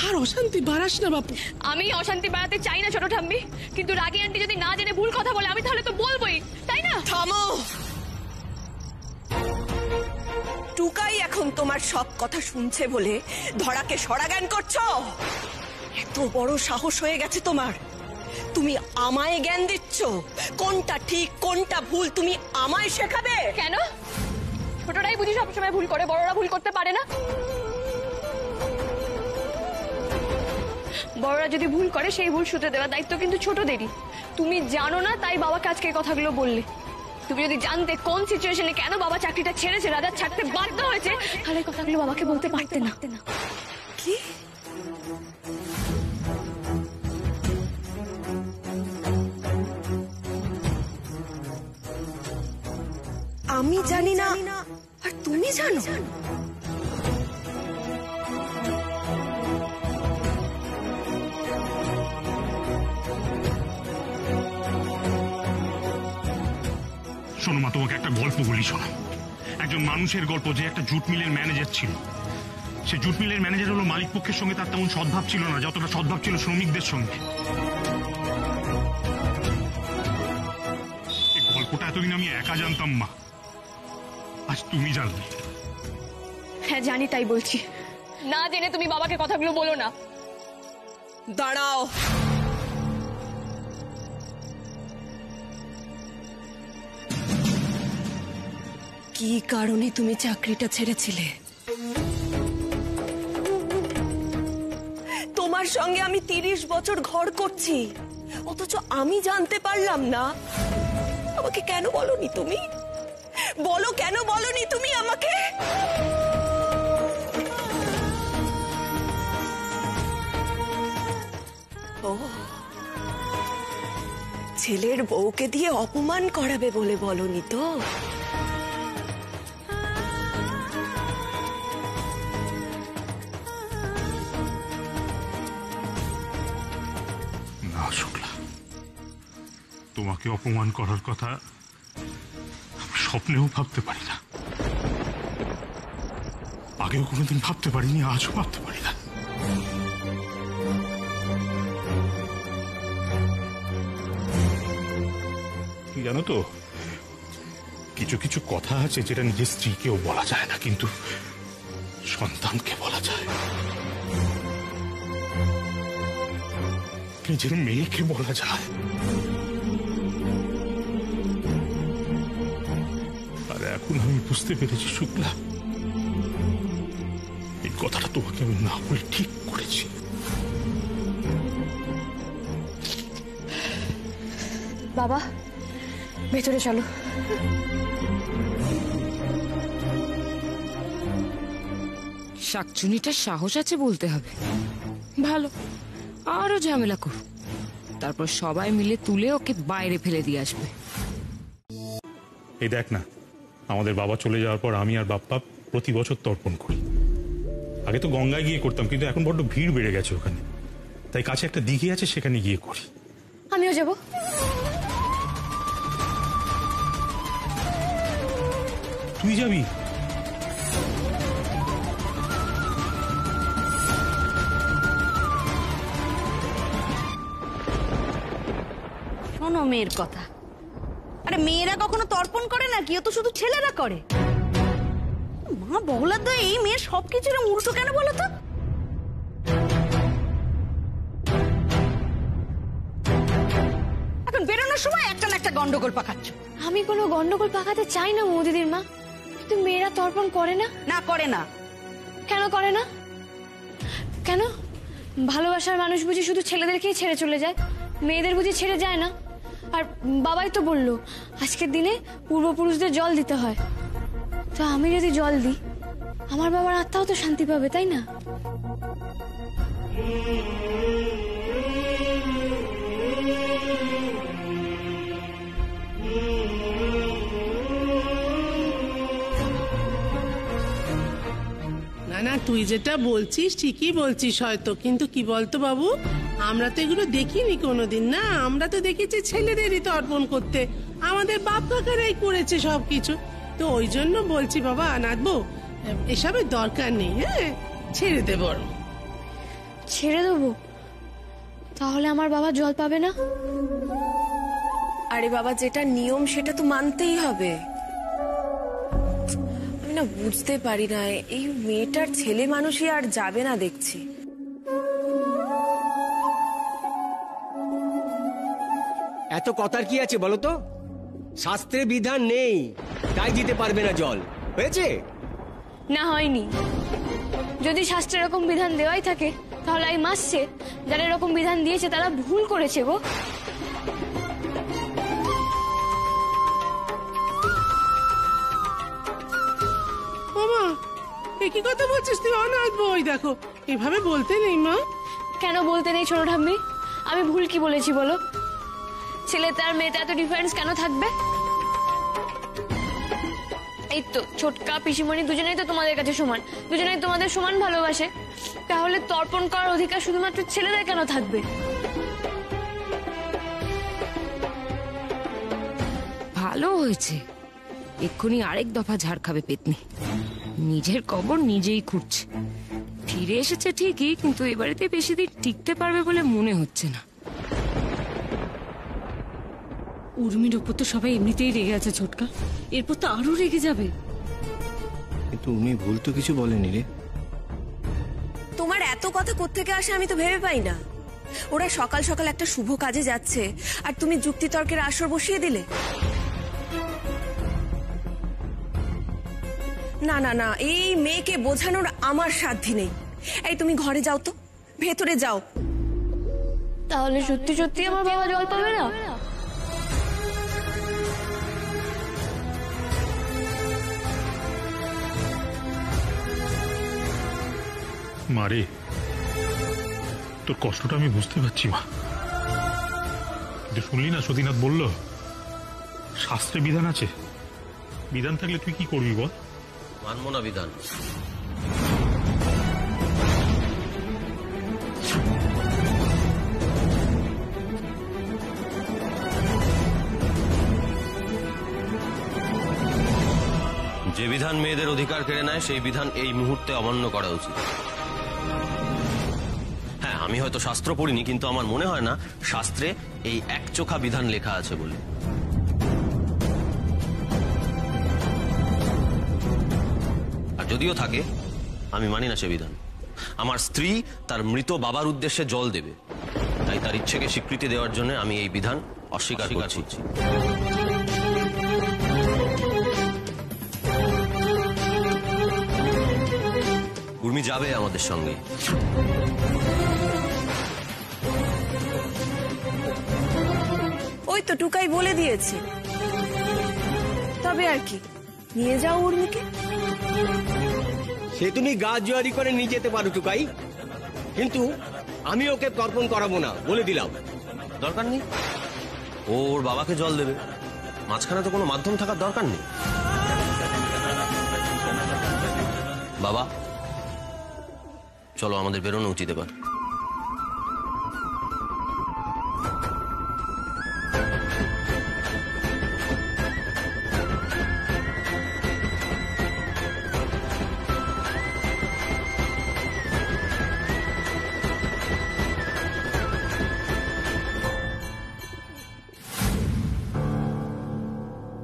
E: আর অশান্তি বাড়াস না বাপু।
G: আমি অশান্তি বাড়াতে চাই না ছোট ঠাম্মি, কিন্তু রাগি আন্টি যদি না জেনে ভুল কথা বলে, আমি তাহলে তো বলবোই, তাই না?
H: থামো। টুকাই এখন তোমার সব কথা শুনছে বলে ধরাকে সরাজ্ঞান করছো? এত বড় সাহস হয়ে গেছে তোমার? তুমি আমায় জ্ঞান দিচ্ছ? কোনটা ঠিক কোনটা ভুল তুমি আমায় শেখাবে?
G: কেন? ছোটরাই বুঝি সবসময় ভুল করে, বড়রা ভুল করতে পারে না? বড়রা যদি ভুল করে, সেই ভুল শুধরে দেওয়ার দায়িত্ব কিন্তু ছোটদেরই। তুমি জানো না, তাই বাবাকে আজকে এই কথাগুলো বললে। তুমি যদি জানতে কোন সিচুয়েশনে কেন বাবা চাকরিটা ছেড়েছে, রাজা ছাড়তে বাধ্য হয়েছে, তাহলে কথাগুলো বাবাকে বলতে পারতে না।
H: কি? আমি জানি না, আর তুমি জানো?
I: শোনো মা, তোমাকে একটা গল্প বলি, শোনো। একজন মানুষের গল্প, যে একটা জুট মিলের ম্যানেজার ছিল। সে জুট মিলের ম্যানেজার হলো মালিক পক্ষের সঙ্গে তার তেমন সদ্ভাব ছিল না যতটা সদ্ভাব ছিল শ্রমিকদের সঙ্গে। এই গল্পটা এতদিন আমি একা জানতাম মা, আজ তুমি জানলে।
G: হ্যাঁ জানি, তাই বলছি। না জেনে তুমি বাবাকে কথাগুলো বলো না।
H: দাঁড়াও, কি কারণে তুমি চাকরিটা ছেড়েছিলে? তোমার সঙ্গে আমি 30 বছর ঘর করছি, অথচ আমি জানতে পারলাম না। আমাকে কেন বলনি তুমি? বলো, কেন বলনি তুমি আমাকে? ও, ছেলের বউকে দিয়ে অপমান করাবে বলে বলনি তো?
I: না শুক্লা, তোমাকে অপমান করার কথা স্বপ্নেও ভাবতে পারি না। আগেও কোনোদিন ভাবতে পারিনি, আজও ভাবতে পারি না। কি জানো তো, কিছু কিছু কথা আছে যেটা নিজের স্ত্রীকেও বলা যায় না, কিন্তু সন্তানকে বলা যায়, নিজের মেয়েকে বলা যায়। আর এখন আমি বুঝতে পেরেছি শুক্লা, এই কথাটা তোমাকে আমি না বলে ঠিক করেছি।
G: বাবা ভেতরে চলো।
C: শাকচুনিটার সাহস আছে বলতে হবে। ভালো, আরো ঝামেলা করো, তারপর সবাই মিলে তুলে ওকে বাইরে ফেলে দিয়ে আসবে।
I: এই দেখ না, আমাদের বাবা চলে যাওয়ার পর আমি আর বাপ্পা প্রতি বছর তর্পণ করি। আগে তো গঙ্গায় গিয়ে করতাম, কিন্তু এখন বড্ড ভিড় বেড়ে গেছে ওখানে, তাই কাছে একটা দিঘি আছে, সেখানে গিয়ে করি।
G: আমিও যাব।
I: তুই যাবি?
J: শোনো মেয়ের কথা। আরে মেয়েরা কখনো তর্পণ করে না কি? ও তো শুধু ছেলেরা করে। মা বহলার দয় এই মেয়ে সবকিছু এরকম উল্টো কেন বলো তো? এখন বেরোনোর সময় একটা না একটা গন্ডগোল পাকাচ্ছ।
G: আমি কোনো গন্ডগোল পাকাতে চাই না বৌদিদির মা, কিন্তু মেয়েরা তর্পণ করে না।
J: না করে না।
G: কেন করে না? কেন? ভালোবাসার মানুষ বুঝি শুধু ছেলেদেরকেই ছেড়ে চলে যায়, মেয়েদের বুঝি ছেড়ে যায় না? আর বাবাই তো বললো আজকের দিনে পূর্বপুরুষদের জল দিতে হয়। তো আমি যদি জল দিই, আমার বাবার আত্মাও তো শান্তি পাবে, তাই না?
E: না না, তুই যেটা বলছিস ঠিকই বলছিস হয়তো, কিন্তু কি বলতো বাবু, আমরা তো এগুলো দেখিনি কোনোদিন। না, আমরা তো দেখেছি ছেলেদেরই তর্পণ করতে, আমাদের বাপ কাকারাই করেছে সবকিছু। তো ওই জন্য বলছি বাবা, নাচবো এসবের দরকার নেই। হ্যাঁ, ছেড়ে দে বরং।
G: ছেড়ে দেবো? তাহলে আমার বাবা জল পাবে না?
H: আরে বাবা, যেটা নিয়ম সেটা তো মানতেই হবে। আমি না বুঝতে পারি না, এই মেয়েটার ছেলে মানুষই আর যাবে না দেখছি।
L: এত কথার কি আছে বলো তো? শাস্ত্রে বিধান নেই, তাই দিতে পারবে না জল, হয়েছে?
G: না, হয়নি। যদি শাস্ত্রে এরকম বিধান দেওয়াই থাকে, তাহলে এই মাসছে যারা এরকম বিধান দিয়েছে তারা ভুল করেছে গো।
E: মামা, একই কথা বলছিস তুই? অনাথ ওই দেখো, এভাবে বলতে নেই মা।
G: কেন বলতে নেই ছোট ঠাম্মি? আমি ভুল কি বলেছি বলো? ছেলেটা আর মেয়েটা এত ডিফারেন্স কেন থাকবে? এই তো ছোটকা পিসিমণি দুজনেই তো তোমাদের কাছে সমান, দুজনেই তোমাদের সমান ভালোবাসে, তাহলে তর্পণ করার অধিকার শুধুমাত্র ছেলেদের কেন থাকবে?
C: ভালো হয়েছে, এক্ষুনি আরেক দফা ঝাড় খাবে পেতনি। নিজের কবর নিজেই খুঁড়ছে। ফিরে এসেছে ঠিকই, কিন্তু এ বাড়িতে বেশি দিন টিকতে পারবে বলে মনে হচ্ছে না।
D: উর্মির ওপর তো সবাই এমনিতেই রেগে আছে ছোটকা, এরপর তো আরো রেগে যাবে।
B: কিন্তু উনি ভুল তো কিছু বলেনি রে।
H: তোমার এত কথা কোত্থেকে আসে আমি তো ভেবে পাই না। ওরা সকাল সকাল একটা শুভ কাজে যাচ্ছে আর তুমি যুক্তিতর্কের আসর বসিয়ে দিলে। না না না, এই মেয়েকে বোঝানোর আমার সাধ্যি নেই। এই তুমি ঘরে যাও তো, ভেতরে যাও।
G: তাহলে সত্যি সত্যি আমার বাবা জল পাবে না?
I: মারে, তোর কষ্টটা আমি বুঝতে পারছি মা, কিন্তু শুনলি না সতীনাথ বলল শাস্ত্রে বিধান আছে। বিধান থাকলে তুই কি করবি বল?
A: মানব না বিধান। যে বিধান মেয়েদের অধিকার কেড়ে নেয় সেই বিধান এই মুহূর্তে অমান্য করা উচিত। হ্যাঁ, আমি হয়তো শাস্ত্র পড়িনি, কিন্তু আমার মনে হয় না শাস্ত্রে এই একচোখা বিধান লেখা আছে বলে। আর যদিও থাকে, আমি মানি না সে বিধান। আমার স্ত্রী তার মৃত বাবার উদ্দেশ্যে জল দেবে, তাই তার ইচ্ছেকে স্বীকৃতি দেওয়ার জন্য আমি এই বিধান অস্বীকার করছি। উর্মি যাবে আমাদের সঙ্গে।
H: ওই তো টুকাই বলে দিয়েছে। তবে আর কি, নিয়ে যাও উর্মিকে।
L: সে তুমি গা জোয়ারি করে নিয়ে যেতে পারো টুকাই, কিন্তু আমি ওকে তর্পণ করাবো না, বলে দিলাম।
A: দরকার নেই, ওর বাবাকে জল দেবে, মাঝখানে তো কোনো মাধ্যম থাকার দরকার নেই। বাবা চলো, আমাদের বেরোনো উচিত এবার।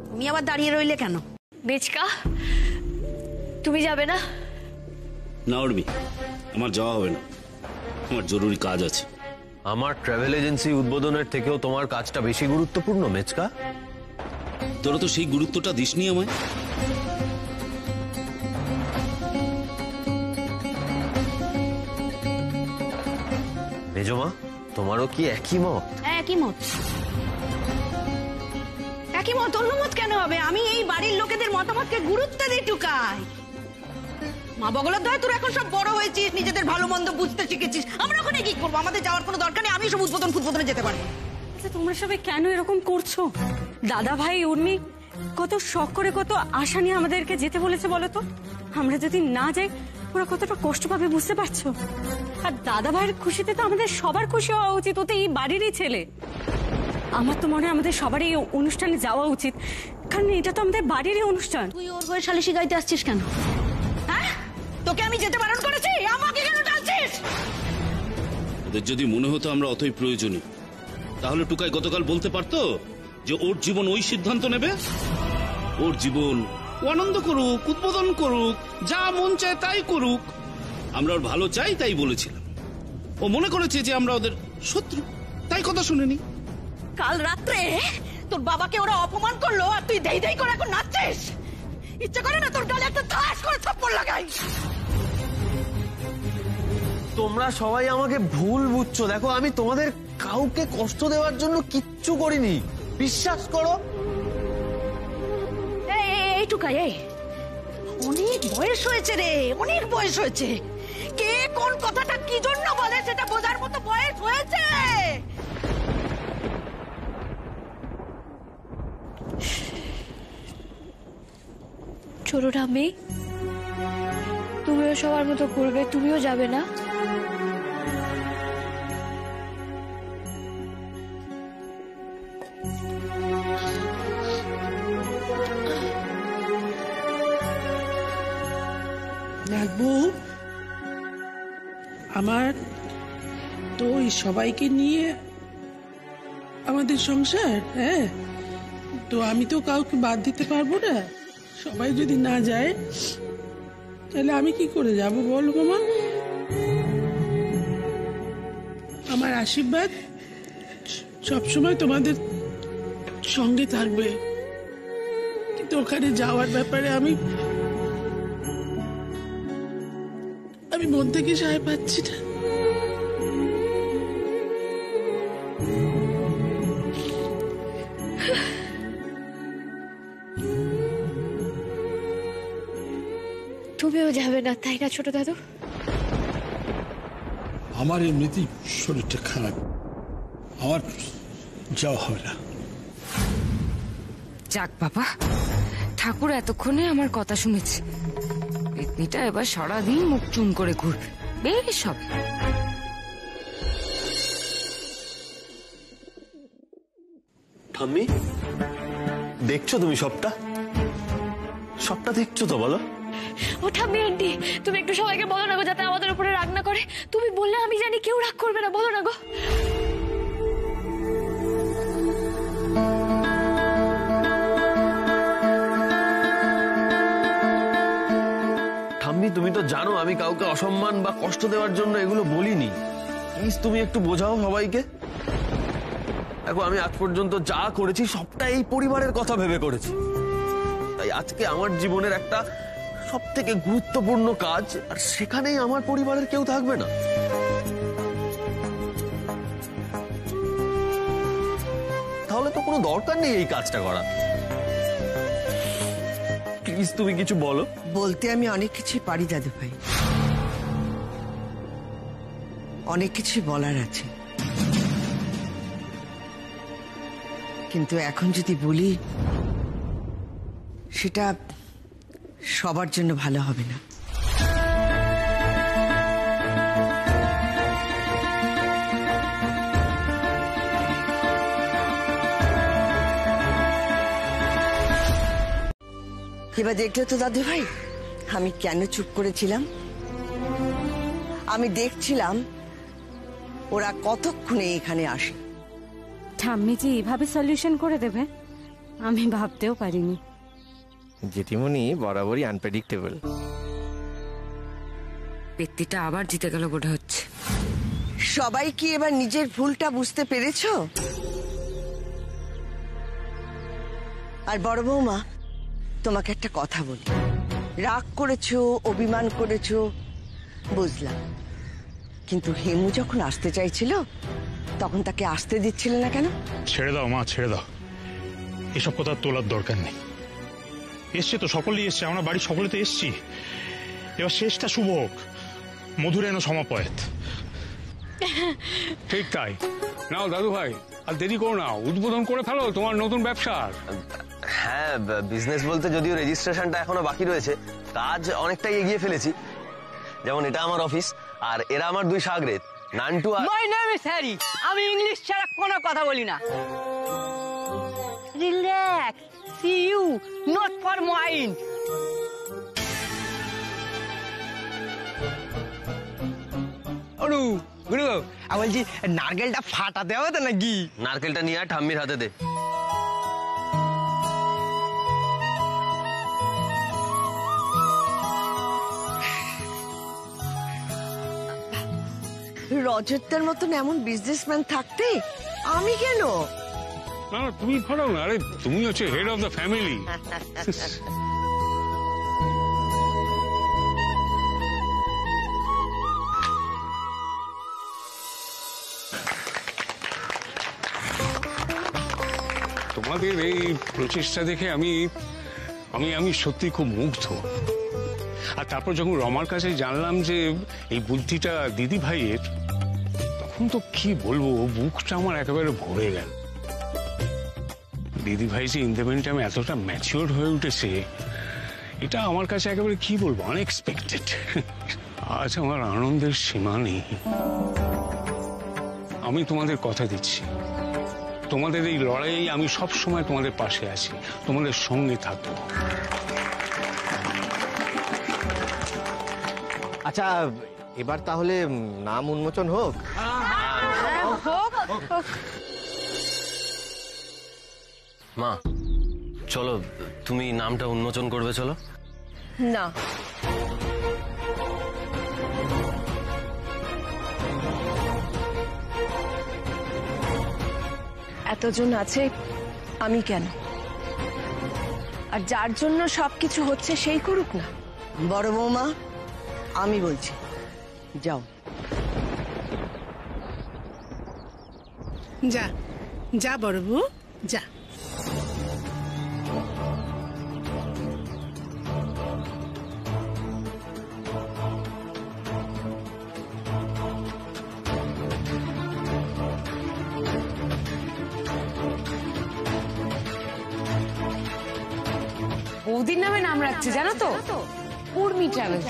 J: তুমি আবার দাঁড়িয়ে রইলে কেন?
G: বেচকা, তুমি যাবে না?
F: না উর্মি, আমার যাওয়া হবে না, আমার জরুরি কাজ আছে।
A: আমার ট্রাভেল এজেন্সি উদ্বোধনের থেকেও তোমার কাজটা বেশি গুরুত্বপূর্ণ মেচকা।
F: তোরা তো সেই গুরুত্বটা দিসনি আমায়।
A: মেজমা, তোমারও কি একই মত?
J: একই মত। একই মত, অন্য মত কেন হবে? আমি এই বাড়ির লোকেদের মতামতকে গুরুত্ব দিই টুকাই। মা বগলার দয় তোরা এখন সব বড় হয়েছিস, নিজেদের ভালো মন্দ বুঝতে শিখেছিস। আমরা ওখানে কি করবো? আমাদের যাওয়ার কোনো দরকার নেই, আমি সব উদ্বোধনে যেতে পারবো।
D: তোমরা সবাই কেন এরকম করছো? দাদা ভাই উর্মি কত শখ করে, কত আশা নিয়ে আমাদেরকে যেতে বলেছে বলো তো। আমরা যদি না যাই ওরা কতটা কষ্ট পাবে বুঝতে পারছো? আর দাদা ভাইয়ের খুশিতে তো আমাদের সবার খুশি হওয়া উচিত, ও তো এই বাড়িরই ছেলে। আমার তো মনে হয় আমাদের সবারই এই অনুষ্ঠানে যাওয়া উচিত, কারণ এটা তো আমাদের বাড়িরই অনুষ্ঠান।
J: তুই ওর হয়ে সালিশি গাইতে আসছিস কেন? হ্যাঁ, তোকে আমি যেতে বারণ করেছি, আমাকে কেন টানছিস?
F: ওদের যদি মনে হতো আমরা অতই প্রয়োজনীয়, তাহলে টুকাই গতকাল বলতে পারতো যে ওর জীবন ওই সিদ্ধান্ত নেবে। ওর জীবন ও আনন্দ করুক, উদ্বোধন করুক, যা মন চায় তাই করুক। আমরা ওর ভালো চাই তাই বলেছিলাম। ও মনে করেছে যে আমরা ওদের শত্রু, তাই কথা শুনেনি।
J: কাল রাত্রে তোর বাবাকে ওরা অপমান করলো আর তুই দেই দেই করে এখন নাচছিস। ইচ্ছা করে না তোর গালে একটা ধাস করে থাপ্পড় লাগাই?
A: তোমরা সবাই আমাকে ভুল বুঝছো। দেখো, আমি তোমাদের কাউকে কষ্ট দেওয়ার জন্য কিচ্ছু করিনি, বিশ্বাস করো।
J: এই টুকাই, এই অনেক বয়স হয়েছে রে, অনেক বয়স হয়েছে। কে কোন কথাটা কি জন্য বলে সেটা বোঝার মতো বয়স হয়েছে।
G: ছোট ঠাম্মি, তুমিও সবার মতো করবে, তুমিও যাবে না?
E: আমার তো ওই সবাইকে নিয়ে আমাদের সংসার, হ্যাঁ, তো আমি তো কাউকে বাদ দিতে পারবো না। সবাই যদি না যায় তাহলে আমি কি করে যাব বল মামা? আমার আশীর্বাদ সবসময় তোমাদের সঙ্গে থাকবে, কিন্তু ওখানে যাওয়ার ব্যাপারে আমি মন থেকে সায় পাচ্ছি না।
G: তুমিও যাবে না তাই না ছোট দাদু?
K: আমার এমনিতেই শরীরটা খারাপ, আমার যাওয়া হবে না।
C: যাক বাবা, ঠাকুর এতক্ষণে আমার কথা শুনেছে। পেতনিটা এবার সারাদিন মুখ চুন করে ঘুরবে, বেশ হবে।
A: ঠাম্মি, দেখছো তুমি সবটা? সবটা দেখছো তো বলো?
G: ও ঠাম্মি আন্টি, তুমি একটু সবাইকে বলো না গো, যাতে আমাদের উপরে রাগ না করে। তুমি বললে আমি জানি কেউ রাগ করবে না, বলো না গো।
A: ঠাম্মি, তুমি তো জানো আমি কাউকে অসম্মান বা কষ্ট দেওয়ার জন্য এগুলো বলিনি। প্লিজ তুমি একটু বোঝাও সবাইকে। দেখো, আমি আজ পর্যন্ত যা করেছি সবটা এই পরিবারের কথা ভেবে করেছি। তাই আজকে আমার জীবনের একটা সব থেকে গুরুত্বপূর্ণ কাজ, আর সেখানেই আমার পরিবারের কেউ থাকবে না। তাহলে তো কোনো দরকার নেই এই কাজটা করা। প্লিজ তুমি কিছু বলো।
M: বলতে আমি অনেক কিছুই পারি দাদু ভাই, অনেক কিছুই বলার আছে, কিন্তু এখন যদি বলি সেটা সবার জন্য ভালো হবে না। এবার দেখলে তো দাদু ভাই আমি কেন চুপ করেছিলাম? আমি দেখছিলাম ওরা কতক্ষণে এখানে আসে।
D: ঠাম্মি যে এইভাবে সলিউশন করে দেবে আমি ভাবতেও পারিনি।
B: জেঠিমণি বরাবরই আনপ্রেডিক্টেবল।
C: পেতনিটা আবার জিতে গেল বোধ হচ্ছে।
M: সবাই কি এবার নিজের ভুলটা বুঝতে পেরেছো? আর বড় বৌমা, তোমাকে একটা কথা বলি, রাগ করেছো, অভিমান করেছো বুঝলাম, কিন্তু হেমু যখন আসতে চাইছিল তখন তাকে আসতে দিচ্ছিলে না কেন?
I: ছেড়ে দাও মা, ছেড়ে দাও, এসব কথা তোলার দরকার নেই। এসছে তো, সকলেই এসছে, আমরা বাড়ি সকলে তো এসছি। এবার শেষটা শুভ হোক, মধুরেণ সমাপয়েত।
N: ঠিক তাই। নাও দাদু ভাই, আর দেরি করো না, উদ্বোধন করে ফেলো তোমার নতুন ব্যবসার।
A: হ্যাঁ, বিজনেস বলতে যদিও রেজিস্ট্রেশনটা এখনো বাকি রয়েছে, কাজ অনেকটাই এগিয়ে ফেলেছি। যেমন এটা আমার অফিস, আর এরা আমার দুই শাগরেদ, নান্টু আর
J: মাই নেম ইজ হ্যারি। আমি ইংলিশ ছাড়া কোনো কথা বলি না। Relax, see you, not for mind.
L: Aru গুরু, আমি বলছি নারকেলটা ফাটাতে হবে তো নাকি?
A: নারকেলটা নিয়ে আর ঠাম্মির হাতে দে।
M: রজতদের মতন এমন বিজনেসম্যান থাকতে আমি কেন?
N: না তুমি ফাটাও না, আরে তুমি হচ্ছে হেড অফ দ্য ফ্যামিলি। তোমাদের এই প্রচেষ্টা দেখে আমি আমি আমি সত্যি খুব মুগ্ধ। আর তারপর যখন রমার কাছে জানলাম যে এই বুদ্ধিটা দিদি ভাইয়ের, তখন তো কি বলবো, বুকটা আমার একেবারে ভরে গেল। দিদি ভাই যে ইন দ্য মিন টাইম এতটা ম্যাচিওর হয়ে উঠেছে, এটা আমার কাছে একেবারে কি বলবো, আনএক্সপেক্টেড। আজ আমার আনন্দের সীমা নেই। আমি তোমাদের কথা দিচ্ছি, তোমাদের এই লড়াই আমি সব সময় তোমাদের পাশে আছি, তোমাদের সঙ্গে থাকবো।
L: আচ্ছা,
B: এবার তাহলে নাম উন্মোচন হোক।
A: মা চলো, তুমি নামটা উন্মোচন করবে, চলো।
H: না, এতজন আছে, আমি কেন? আর যার জন্য সবকিছু হচ্ছে সেই করুক না।
M: বড় বৌমা, আমি বলছি, যাও।
E: যা যা বড় বউ, যা।
C: বৌদির নামে নাম রাখছে জানো তো, উর্মি ট্রাভেলস।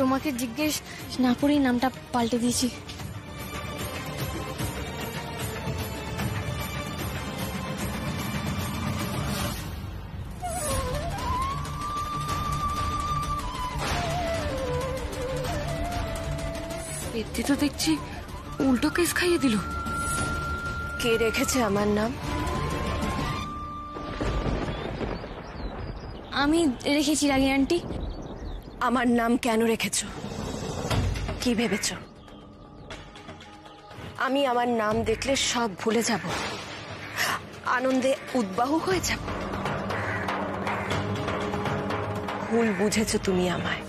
G: তোমাকে জিজ্ঞেস না করেই নামটা পাল্টে দিয়েছি।
C: এতে তো দেখছি উল্টো কেস খাইয়ে দিল।
H: কে রেখেছে আমার নাম?
G: আমি রেখেছি রাগী আন্টি।
H: আমার নাম কেন রেখেছ? কি ভেবেছ আমি আমার নাম দেখলে সব ভুলে যাব, আনন্দে উদ্বাহু হয়ে যাব? ভুল বুঝেছ তুমি আমায়।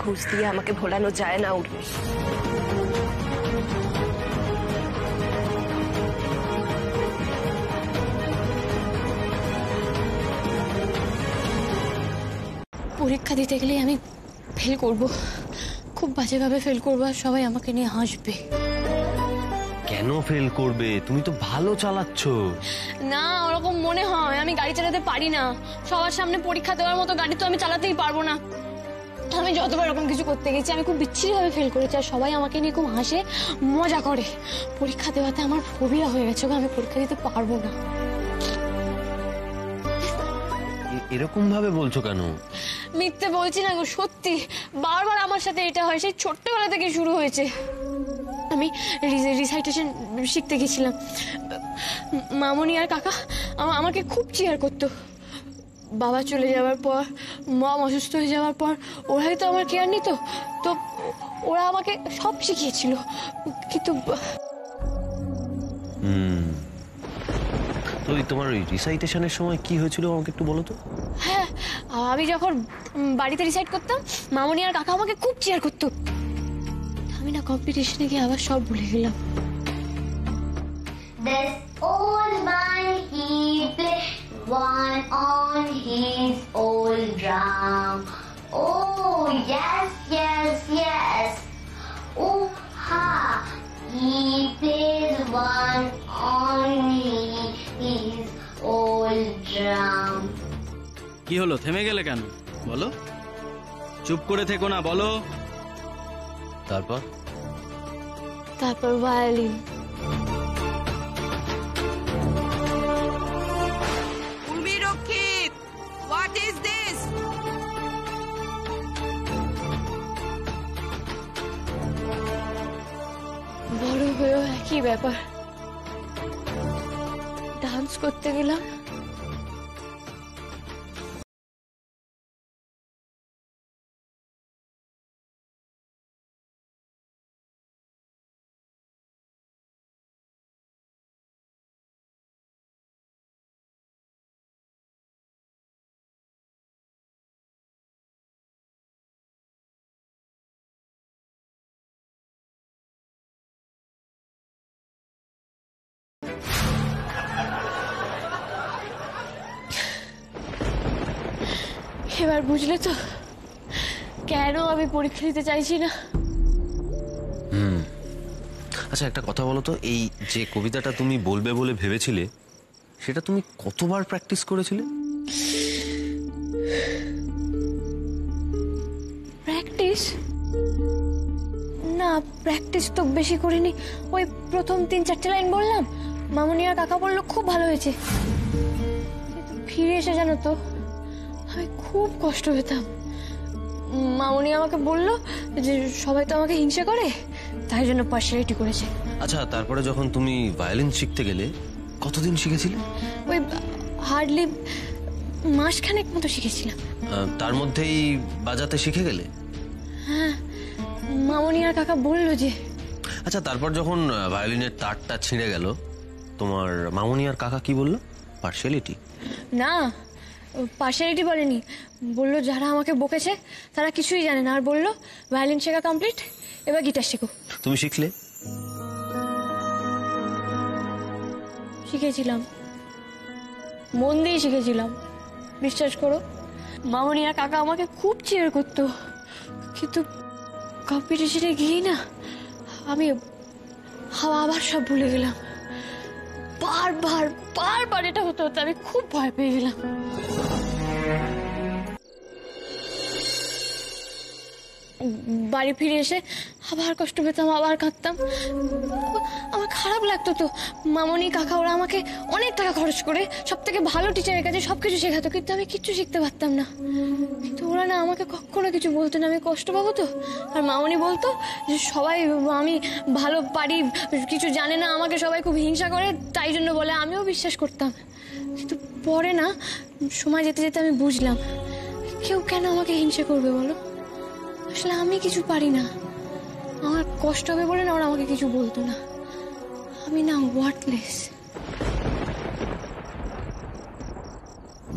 H: ঘুষ দিয়ে আমাকে ভোলানো যায় না উর্মি।
G: পরীক্ষা দিতে গেলে আমি ফেল করব, খুব বাজেভাবে ফেল করবো, আর সবাই আমাকে নিয়ে হাসবে।
A: কেন ফেল করবে? তুমি তো ভালো চালাচ্ছ।
G: না, ওরকম মনে হয়। আমি গাড়ি চালাতে পারি না, সবার সামনে পরীক্ষা দেওয়ার মতো গাড়ি তো আমি চালাতেই পারবো না। আমি যতবার এরকম কিছু করতে গেছি আমি খুব বিচ্ছিরিভাবে ফেল করেছি, আর সবাই আমাকে নিয়ে খুব হাসে, মজা করে। পরীক্ষা দেওয়াতে আমার ফোবিয়া হয়ে গেছে, আমি পরীক্ষা দিতে পারবো না।
A: এরকম ভাবে বলছো কেন?
G: মিথ্যে বলছি না গো, সত্যি। বারবার আমার সাথে এটা হয়, সেই ছোট্টবেলা থেকে শুরু হয়েছে। আমি রিসাইটেশন শিখতে গেছিলাম, মামনি আর কাকা আমাকে খুব চিয়ার করতো। বাবা চলে যাওয়ার পর, মম অসুস্থ হয়ে যাওয়ার পর ওরাই তো আমার কেয়ার নিত, তো ওরা আমাকে সব শিখিয়েছিল। কিন্তু
A: তো তোমার ওই রিসাইটেশনের সময় কি হয়েছিল আমাকে একটু বলো তো।
G: হ্যাঁ, আমি যখন বাড়িতে রিসাইট করতাম, মামনি আর কাকা আমাকে খুব চিয়ার করতো। আমি না কম্পিটিশনে গিয়ে আবার সব ভুলে গেলাম।
O: This old man, he played one on his old drum. Oh, yes, yes, yes. Oh, ha. He plays one on his old drum.
P: কি হলো, থেমে গেলে কেন? বলো, চুপ করে থেকো না, বলো।
G: তারপর ভায়োলিন।
J: উর্মি রক্ষিত, হোয়াট ইজ দিস?
G: বড় হয়েও একই ব্যাপার, ডান্স করতে গেলাম, এবার বুঝলে তো কেন আমি পরীক্ষা দিতে চাইছি না।
A: আচ্ছা একটা কথা বলো তো, এই যে কবিতাটা তুমি বলবে বলে ভেবেছিলে সেটা তুমি কতবার প্র্যাকটিস করেছিলে?
G: প্র্যাকটিস না, প্র্যাকটিস তো বেশি করিনি। ওই প্রথম 3-4টে লাইন বললাম, মামুনি আর কাকা বললো খুব ভালো হয়েছে। কিন্তু ফিরে এসে জানো তো আমি খুব কষ্ট পেতাম। মামুনি আমাকে বললো যে সবাই তো আমাকে হিংসা করে, তাই জন্য পার্সিয়ালিটি করেছে।
A: আচ্ছা তারপরে যখন তুমি ভায়োলিন শিখতে গেলে কতদিন শিখেছিলে?
G: ওই হার্ডলি মাসখানেক মতো শিখেছিলাম।
A: তার মধ্যেই বাজাতে শিখে গেলে?
G: হ্যাঁ, মামুনি আর কাকা বললো যে।
A: আচ্ছা তারপর যখন ভায়োলিনের তারটা ছিঁড়ে গেল, তোমার মামুনি আর কাকা কি বললো? পার্সিয়ালিটি?
G: না, পার্সিয়ালিটি বলেনি, বললো যারা আমাকে বকেছে তারা কিছুই জানে না, আর বললো ভায়োলিন শেখা কমপ্লিট, এবার গিটার শেখো।
A: তুমি শিখলে?
G: শিখেছিলাম, মন দিয়ে শিখেছিলাম, বিশ্বাস করো। মামুনি আর কাকা আমাকে খুব চিয়ার করতো, কিন্তু কম্পিটিশনে গিয়েই না আমি আবার সব ভুলে গেলাম। বারবার এটা হতে হতে আমি খুব ভয় পেয়ে গেলাম। বাড়ি ফিরে এসে আবার কষ্ট পেতাম, আবার কাঁদতাম। আমার খারাপ লাগতো তো। মামনি কাকা ওরা আমাকে অনেক টাকা খরচ করে সব থেকে ভালো টিচারের কাছে সবকিছু শেখাতো, কিন্তু আমি কিচ্ছু শিখতে পারতাম না। কিন্তু ওরা না আমাকে কখনো কিছু বলতো না, আমি কষ্ট পাবো তো। আর মামনি বলতো যে সবাই আমি ভালো পারি, কিছু জানে না, আমাকে সবাই খুব হিংসা করে, তাই জন্য বলে। আমিও বিশ্বাস করতাম, কিন্তু পরে না সময় যেতে যেতে আমি বুঝলাম কেউ কেন আমাকে হিংসা করবে বলো। আসলে আমি কিছু পারি না, আমার কষ্ট হবে বলে না ওরা আমাকে কিছু বলতো না। আমি না ওয়ার্থলেস।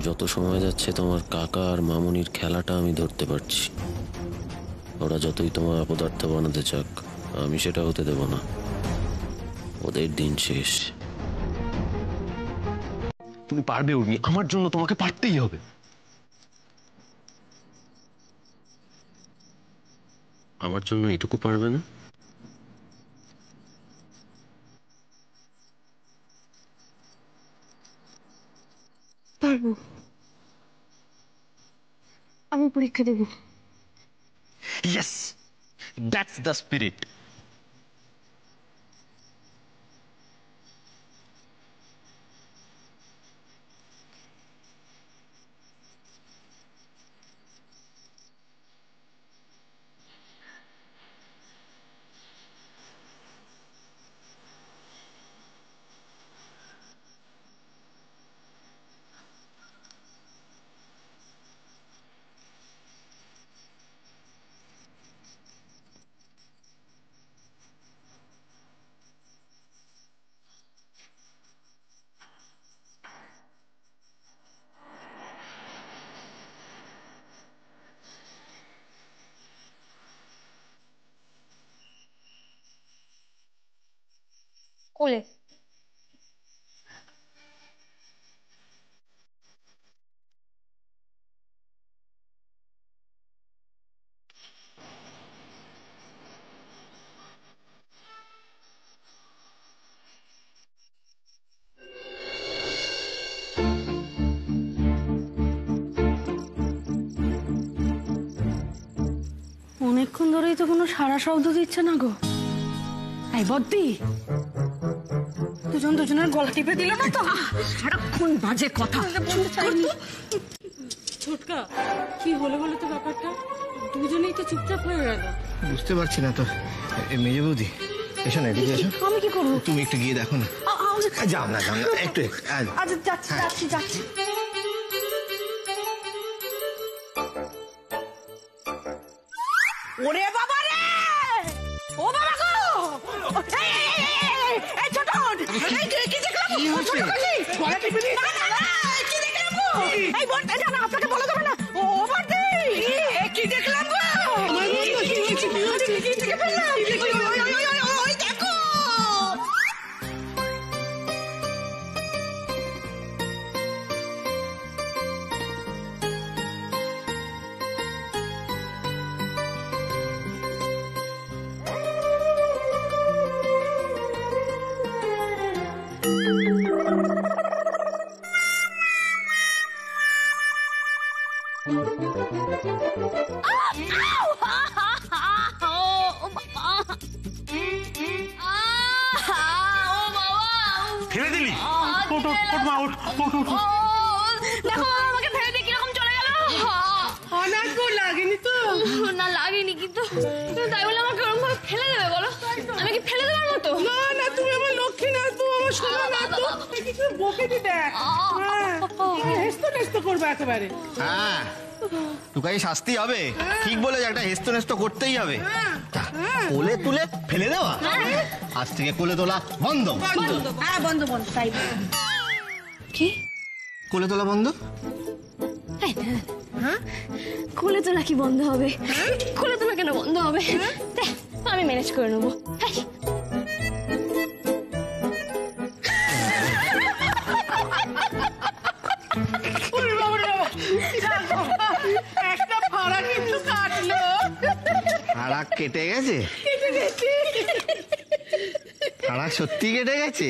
A: যত সময় যাচ্ছে তোমার কাকা আর মামুনির খেলাটা আমি ধরতে পারছি। ওরা যতই তোমার অপদার্থ বানাতে চাক, আমি সেটা হতে দেব না। ওদের দিন শেষ। তুমি পারবে উর্মি, আমার জন্য তোমাকে পারতেই হবে। আমার জন্য এটুকু পারবে না?
G: পারবো, আমি পরীক্ষা দেব।
A: Yes, that's the spirit.
G: কোলে
D: অনেকক্ষণ ধরেই তো কোনো সারা শব্দ দিচ্ছে না গো। এই বদ্দি, দুজনের গলা টিপে দিল না তো? সারাক্ষণ বাজে কথা।
E: ছোটকা, কি হলো বলো তো ব্যাপারটা? দুজনেই তো চুপচাপ হয়ে গেল।
B: বুঝতে পারছি না তো। মেজে বৌদি, এসো না, এদিকে এসো।
D: আমি কি করবো?
B: তুমি একটু গিয়ে দেখো না। যাও না একটু।
D: আচ্ছা যাচ্ছি।
J: ওরে বাবা রে, ও বাবা গো, এই ছোটন, এই কি দেখলাম? ছোট কাশি গলা টিপে দি। না কি দেখলাম গো? এই বোন, এটা না আপনাকে বলা যাবে না। ও বাবা কি দেখলাম গো? আমার বন্ধু কি হয়েছে? কি দেখে ফেললাম? ওই দেখো।
N: ফেলে দিলি?
G: দেখো আমাকে ফেলে দিয়ে কিরকম চলে গেল।
E: অনেক লাগেনি তো?
G: না লাগেনি, কিন্তু তাই বলে আমাকে ওরকম ভাবে ফেলে দেবে বলো? আমি কি ফেলে দেওয়ার মতো?
E: না না, তুমি আমার লক্ষ্মী না, তুমি আমার সোনা না, তো কিছু বকে দিতে হেস্ত নেস্ত করবে একেবারে।
B: হ্যাঁ, টুকাই শাস্তি হবে। ঠিক বলে, একটা হেস্ত নেস্ত করতেই হবে। কোলে তুলে ফেলে দেওয়া, আজ থেকে কোলে তোলা বন্ধ।
J: হ্যাঁ বন্ধ বন্ধ, তাই
G: কি
B: কোলে তোলা বন্ধ?
G: খুলে তোলা কি বন্ধ হবে? খুলে তোলা কেন বন্ধ হবে? আমি ম্যানেজ করে নেবো।
E: একটা ফাড়া কিন্তু কাটলো।
B: ফাড়া কেটে গেছে? ফাড়া সত্যি কেটে গেছে?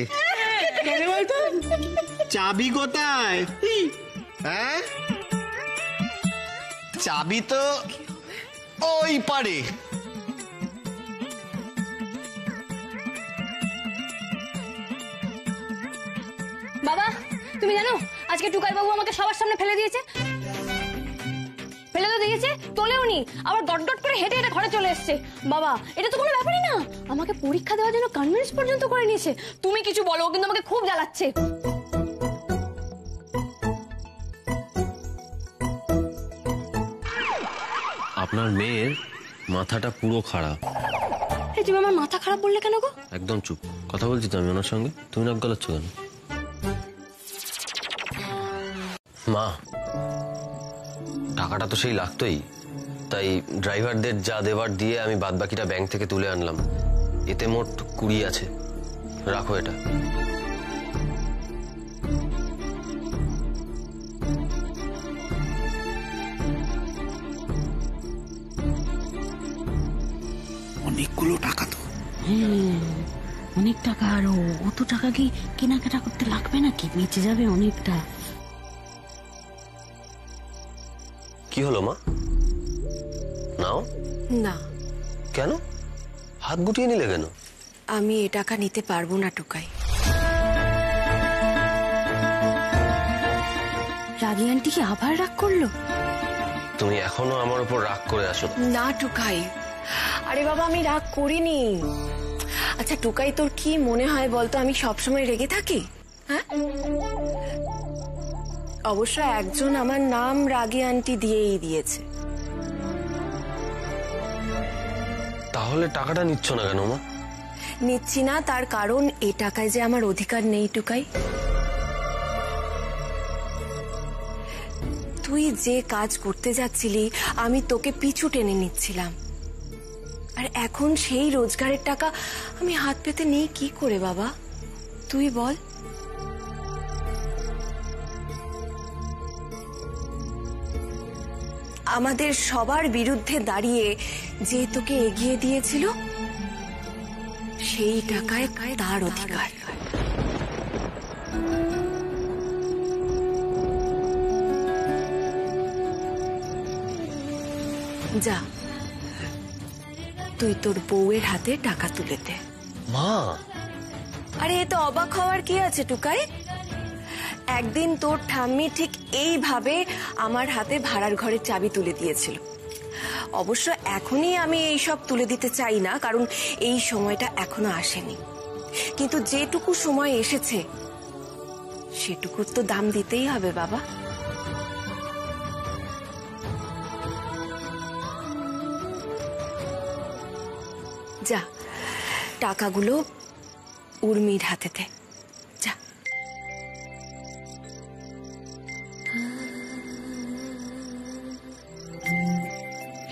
E: বলতো
B: চাবি কোথায়? হ্যাঁ, চাবি তো ওই পারে।
G: বাবা, তুমি জানো আজকে টুকাই বাবু আমাকে সবার সামনে ফেলে দিয়েছে। ফেলে তো দিয়েছে, তোলেও নি, আবার ডট ডট করে হেঁটে হেঁটে ঘরে চলে এসেছে। বাবা, এটা তো কোনো ব্যাপারই না। আমাকে পরীক্ষা দেওয়ার জন্য কনভিন্স পর্যন্ত করে নিয়েছে। তুমি কিছু বলো, কিন্তু আমাকে খুব জ্বালাচ্ছে।
A: আপনার মেয়ের মাথাটা পুরো খারাপ।
G: তুমি আমার মাথা খারাপ বললে কেন গো?
A: একদম চুপ, কথা বলছি তো আমি ওনার সঙ্গে, তুমি নাক গলাচ্ছ কেন? মা, টাকাটা তো সেই লাগতোই, তাই ড্রাইভারদের যা দেবার দিয়ে আমি বাদ বাকিটা ব্যাংক থেকে তুলে আনলাম। এতে মোট 20 আছে, রাখো এটা।
K: অনেকগুলো টাকা তো।
D: অনেক টাকা, আর অত টাকা কি কেনাকাটা করতে লাগবে নাকি? বেঁচে যাবে অনেকটা।
A: কি হলো মা, নাও।
H: না।
A: কেন হাত গুটিয়ে নিলে কেন?
H: আমি এ টাকা নিতে পারবো না টুকাই।
G: রাগী আন্টি কি আবার রাগ করলো?
A: তুমি এখনো আমার উপর রাগ করে আসো?
H: না টুকাই, আরে বাবা আমি রাগ করিনি। আচ্ছা টুকাই, তোর কি মনে হয় বলতো আমি সবসময় রেগে থাকি? হ্যাঁ, অবশ্য একজন আমার নাম রাগী আন্টি দিয়েই দিয়েছে।
A: তাহলে টাকাটা নিচ্ছ না কেন মা?
H: নিচ্ছি না তার কারণ এ টাকায় যে আমার অধিকার নেই টুকাই। তুই যে কাজ করতে যাচ্ছিলি আমি তোকে পিছু টেনে নিচ্ছিলাম, আর এখন সেই রোজগারের টাকা আমি হাত পেতে নেই কি করে বাবা, তুই বল। আমাদের সবার বিরুদ্ধে দাঁড়িয়ে যে তোকে এগিয়ে দিয়েছিল সেই টাকায় তার অধিকার। যা, তুই তোর বউয়ের হাতে টাকা তুলে দে।
A: মা,
H: আরে এ তো অবাক হওয়ার কি আছে টুকাই? একদিন তোর ঠাম্মি ঠিক এইভাবে আমার হাতে ভাড়ার ঘরের চাবি তুলে দিয়েছিল। অবশ্য এখনই আমি এইসব তুলে দিতে চাই না, কারণ এই সময়টা এখনো আসেনি, কিন্তু যেটুকু সময় এসেছে সেটুকুর তো দাম দিতেই হবে বাবা। যা, টাকাগুলো উর্মির হাতে দে, যা।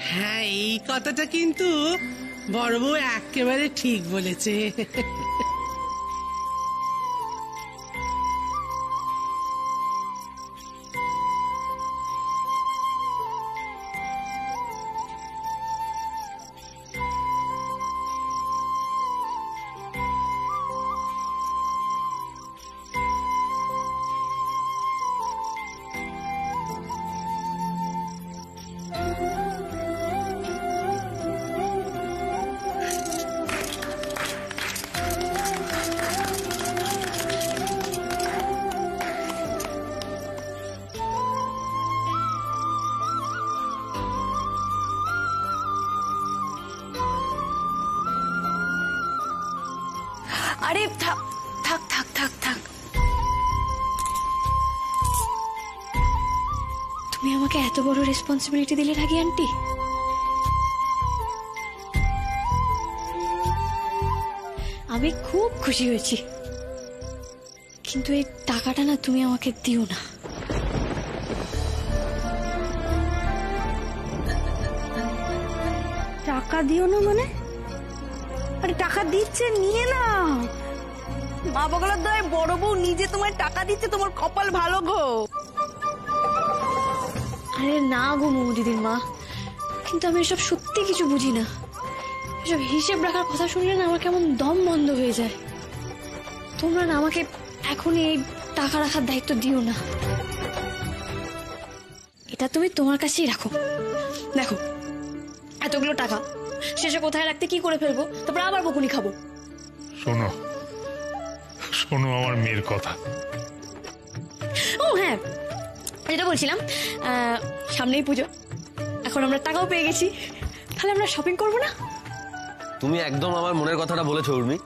E: হ্যাঁ, এই কথাটা কিন্তু বড় বউ একেবারে ঠিক বলেছে।
G: আমাকে এত বড় রেসপন্সিবিলিটি দিলে রাগি আন্টি? আমি খুব খুশি হয়েছি, কিন্তু এই টাকাটা না তুমি আমাকে দিও না।
J: টাকা দিও না মানে? আরে টাকা দিচ্ছে, নিয়ে নাও। মা বগলার দয় বড় বউ নিজে তোমার টাকা দিচ্ছে, তোমার কপাল ভালো গো।
G: আরে না গো দিদির মা, কিন্তু আমি এসব সত্যি কিছু বুঝি না। এসব হিসেব রাখার কথা শুনলে না আমার কেমন দম বন্ধ হয়ে যায়। তোমরা না আমাকে এখন এই টাকা রাখার দায়িত্ব দিও না, এটা তুমি তোমার কাছেই রাখো। দেখো এতগুলো টাকা শেষে কোথায় রাখতে কি করে ফেলবো, তারপর আবার বকুনি খাবো।
I: শোনো শোনো আমার মেয়ের কথা।
G: ও হ্যাঁ, যেটা বলছিলাম, সামনেই পুজো, এখন আমরা টাকাও পেয়ে গেছি, তাহলে আমরা শপিং করবো না?
A: তুমি একদম আমার মনের কথাটা বলেছো উর্মি।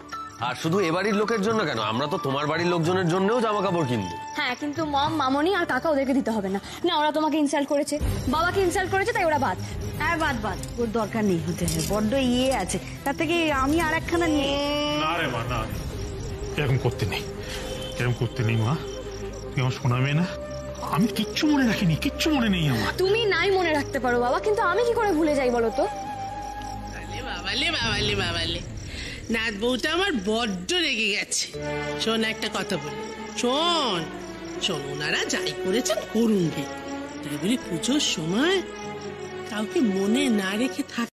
A: আর শুধু এ বাড়ির লোকের জন্য কেন, আমরা তো তোমার বাড়ির লোকজনের জন্যও জামা কাপড় কিনবো।
G: হ্যাঁ, কিন্তু মম, মামনি আর কাকা ওদেরকে দিতে হবে না। না, ওরা তোমাকে ইনসাল্ট করেছে, বাবাকে ইনসাল্ট করেছে, তাই ওরা বাদ।
J: হ্যাঁ বাদ বাদ, ওর দরকার নেই হতে, বড্ড ইয়ে আছে। তার থেকে আমি আর একখানা নিয়ে।
I: না রে মা, না, এরকম করতে নেই, এরকম করতে নেই মা। তুই আমার শোনা মেয়ে না, আমি কিচ্ছু মনে রাখিনি, কিচ্ছু মনে নেই আমার।
G: তুমি নাই মনে রাখতে পারো বাবা, কিন্তু আমি কি করে ভুলে যাই বলো তো?
E: বাবালে বাবালে বাবালে, নাত বউটা আমার বড্ড রেগে গেছে। শোন একটা কথা বলি, শোন শোন, ওনারা যাই করেছেন করুন গে, তাই বলে পুজোর সময় কাউকে মনে না রেখে থাক।